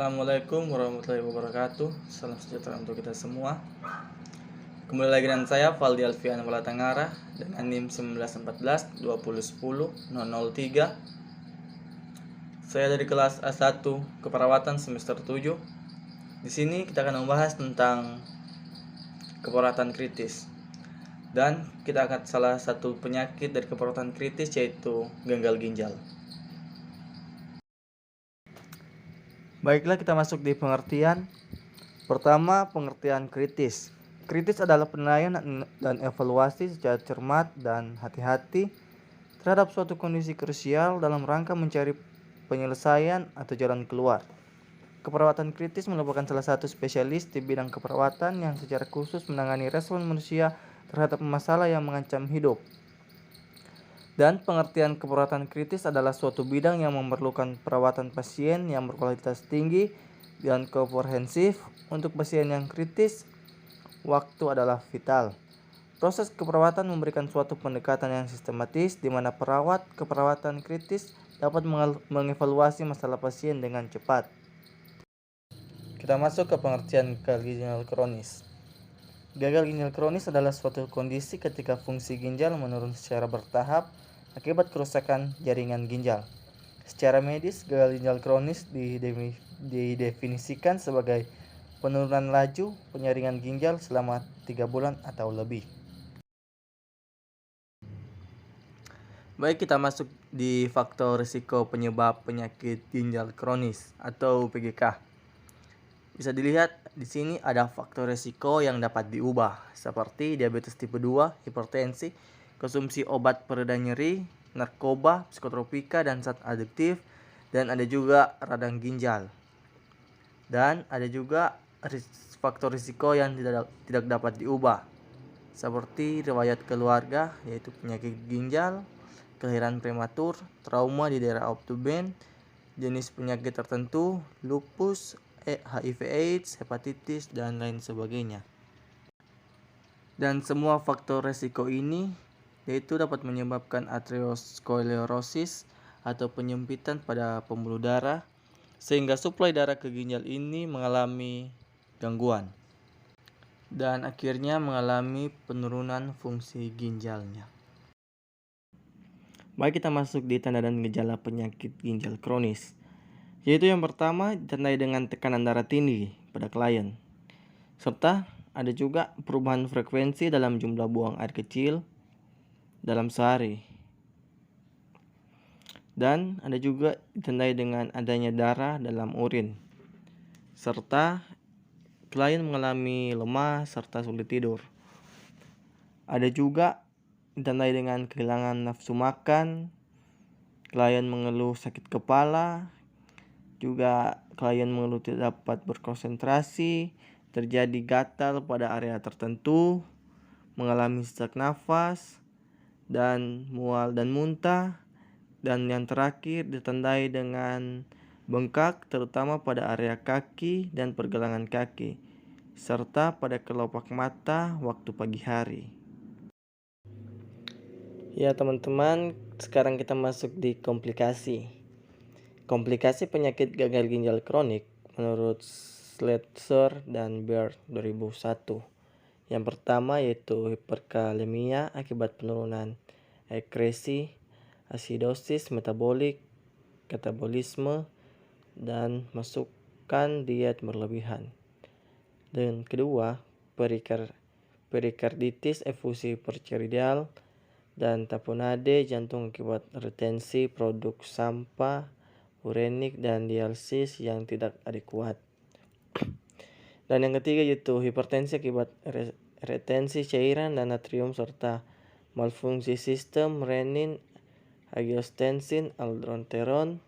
Assalamualaikum warahmatullahi wabarakatuh. Salam sejahtera untuk kita semua. Kembali lagi dengan saya Valdi Alfian Walatangara dengan NIM 1914 2010 003. Saya dari kelas A1 Keperawatan semester 7. Di sini kita akan membahas tentang keperawatan kritis. Dan kita akan salah satu penyakit dari keperawatan kritis yaitu gagal ginjal. Baiklah, kita masuk di pengertian. Pertama, pengertian kritis. Kritis adalah penilaian dan evaluasi secara cermat dan hati-hati terhadap suatu kondisi krusial dalam rangka mencari penyelesaian atau jalan keluar. Keperawatan kritis merupakan salah satu spesialis di bidang keperawatan yang secara khusus menangani respon manusia terhadap masalah yang mengancam hidup. Dan pengertian keperawatan kritis adalah suatu bidang yang memerlukan perawatan pasien yang berkualitas tinggi dan komprehensif. Untuk pasien yang kritis, waktu adalah vital. Proses keperawatan memberikan suatu pendekatan yang sistematis di mana perawat keperawatan kritis dapat mengevaluasi masalah pasien dengan cepat. Kita masuk ke pengertian gagal ginjal kronis. Gagal ginjal kronis adalah suatu kondisi ketika fungsi ginjal menurun secara bertahap akibat kerusakan jaringan ginjal. Secara medis, gagal ginjal kronis didefinisikan sebagai penurunan laju penyaringan ginjal selama 3 bulan atau lebih. Baik, kita masuk di faktor risiko penyebab penyakit ginjal kronis atau PGK. Bisa dilihat di sini ada faktor risiko yang dapat diubah seperti diabetes tipe 2, hipertensi, konsumsi obat pereda nyeri, narkoba, psikotropika dan zat adiktif, dan ada juga radang ginjal. Dan ada juga faktor risiko yang tidak dapat diubah seperti riwayat keluarga yaitu penyakit ginjal, kelahiran prematur, trauma di daerah abdomen, jenis penyakit tertentu, lupus, HIV/AIDS, hepatitis, dan lain sebagainya. Dan semua faktor resiko ini yaitu dapat menyebabkan aterosklerosis atau penyempitan pada pembuluh darah sehingga suplai darah ke ginjal ini mengalami gangguan dan akhirnya mengalami penurunan fungsi ginjalnya. Baik, kita masuk di tanda dan gejala penyakit ginjal kronis. Yaitu yang pertama ditandai dengan tekanan darah tinggi pada klien. Serta ada juga perubahan frekuensi dalam jumlah buang air kecil dalam sehari. Dan ada juga ditandai dengan adanya darah dalam urin. Serta klien mengalami lemah serta sulit tidur. Ada juga ditandai dengan kehilangan nafsu makan, klien mengeluh sakit kepala, juga klien mengeluh tidak dapat berkonsentrasi, terjadi gatal pada area tertentu, mengalami sesak nafas, dan mual dan muntah. Dan yang terakhir ditandai dengan bengkak terutama pada area kaki dan pergelangan kaki, serta pada kelopak mata waktu pagi hari. Ya teman-teman, sekarang kita masuk di komplikasi. Komplikasi penyakit gagal ginjal kronik menurut Schweitzer dan Baird 2001. Yang pertama yaitu hiperkalemia akibat penurunan ekskresi, asidosis metabolik, katabolisme, dan masukan diet berlebihan. Dan kedua, perikarditis efusi hipertiroidal dan taponade jantung akibat retensi produk sampah urenik dan dialisis yang tidak adekuat. Dan yang ketiga yaitu hipertensi akibat retensi cairan dan natrium serta malfungsi sistem renin, angiotensin, aldosteron.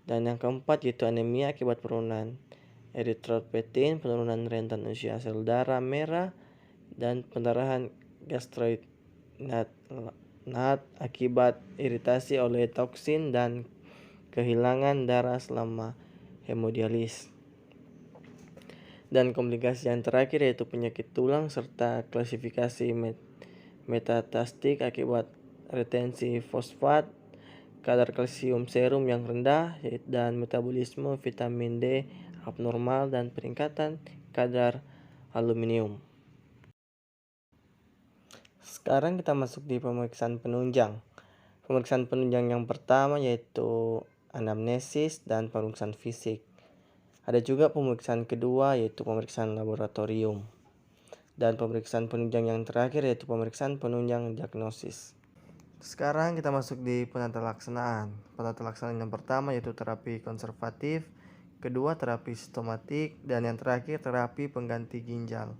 Dan yang keempat yaitu anemia akibat penurunan eritropoietin, penurunan rentan usia sel darah merah, dan pendarahan gastroid akibat iritasi oleh toksin dan kehilangan darah selama hemodialis. Dan komplikasi yang terakhir yaitu penyakit tulang serta klasifikasi metatastik akibat retensi fosfat, kadar kalsium serum yang rendah, dan metabolisme vitamin D abnormal, dan peningkatan kadar aluminium. Sekarang kita masuk di pemeriksaan penunjang. Pemeriksaan penunjang yang pertama yaitu anamnesis dan pemeriksaan fisik. Ada juga pemeriksaan kedua yaitu pemeriksaan laboratorium. Dan pemeriksaan penunjang yang terakhir yaitu pemeriksaan penunjang diagnosis. Sekarang kita masuk di penata laksanaan. Penata laksanaan yang pertama yaitu terapi konservatif, kedua terapi sistematik, dan yang terakhir terapi pengganti ginjal.